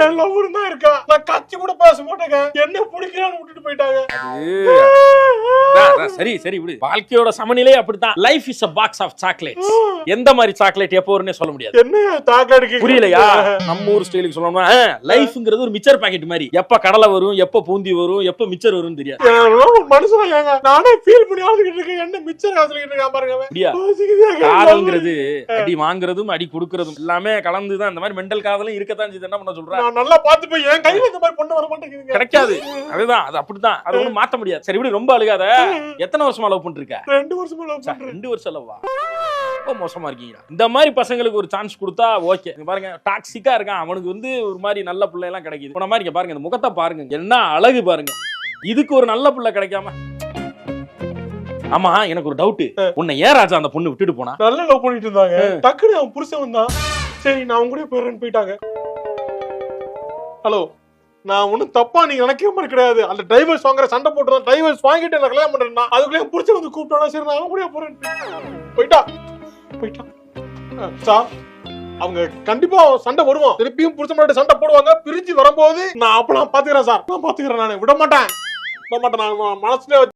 என் lover தான் இருக்கா. நான் கட்சி கூட பேச மாட்டேங்க. என்ன பிடிக்கலான்னு விட்டுட்டு போயிட்டாங்க. சரி சரி விடு. வாழ்க்கையோட சமநிலை அப்படித்தான். Life is a box of chocolates. எந்த மாதிரி சாக்லேட் எப்போ வரும்னே சொல்ல முடியாது. என்ன சாக்லேட் புரியலையா? நம்ம ஊர் ஸ்டைலுக்கு சொல்லணும்னா லைஃப்ங்கிறது ஒரு மிச்சர் பாக்கெட் மாதிரி. எப்ப கடலை வரும், எப்ப பூந்தி வரும், எப்ப மிச்சர் வரும்னு தெரியாது. மனுஷன் ஏங்க நானே ஃபீல் பண்ணி ஆளுகிட்டு இருக்கேன். என்ன மிச்சர் காசுகிட்டு இருக்கா பாருங்க. அப்படியா? காதல்ங்கிறது அடி வாங்குறதும் அடி கொடுக்கறதும் எல்லாமே கலந்துதான். இந்த மாதிரி மெண்டல் காதலும் இருக்கத்தான் செய்து. என்ன பண்ண சொல்றேன்? நான் நல்லா பாத்து போய் என் கையில இந்த மாதிரி பொண்ணு வர மாட்டேங்குது. கிடைக்காது. அதுதான், அது அப்படிதான். அது ஒண்ணும் மாத்த முடியாது. சரி விடு, ரொம்ப அழுகாத. எத்தனை வருஷமா லவ் பண்ணிட்டு இருக்க? 2 வருஷமா லவ் பண்றேன். 2 வருஷம் லவ்வா? ரொம்ப மோசமா இருக்கீங்க. இந்த மாதிரி பசங்களுக்கு ஒரு சான்ஸ் கொடுத்தா ஓகே. பாருங்க, டாக்ஸிக்கா இருக்கான். அவனுக்கு வந்து ஒரு மாதிரி நல்ல பிள்ளை எல்லாம் கிடைக்குது. போன மாதிரி பாருங்க, இந்த முகத்தை பாருங்க, என்ன அழகு பாருங்க. இதுக்கு ஒரு நல்ல பிள்ளை கிடைக்காம. ஆமா, எனக்கு ஒரு டவுட். உன்னை ஏன் ராஜா அந்த பொண்ணு விட்டுட்டு போனா? நல்லா லவ் பண்ணிட்டு இருந்தாங்க. டக்குனு அவன் புருஷன் வந்தான். சரி நான் அவங்க கூட போறேன்னு போயிட்டாங்க. ஹலோ, நான் ஒன்னும் தப்பா நீங்க நினைக்கிற மாதிரி கிடையாது. அந்த டைவர்ஸ் வாங்குற சண்டை போட்டுறோம். டைவர்ஸ் வாங்கிட்டு நான் கல்யாணம் பண்றேன்னா அதுக்குள்ளே புடிச்சு வந்து கூப்பிட்டானா. சரி நான் அவங்க கூட போறேன். போயிட்டான். சார், அவங்க கண்டிப்பா சண்டை போடுவோம். திருப்பியும் புடிச்ச மாதிரி சண்டை போடுவாங்க. பிரிஞ்சு வரும்போது நான் அப்பலாம் பாத்துக்கிறேன் சார். நான் பாத்துக்கிறேன். நான் விட மாட்டேன். நான் மனசுல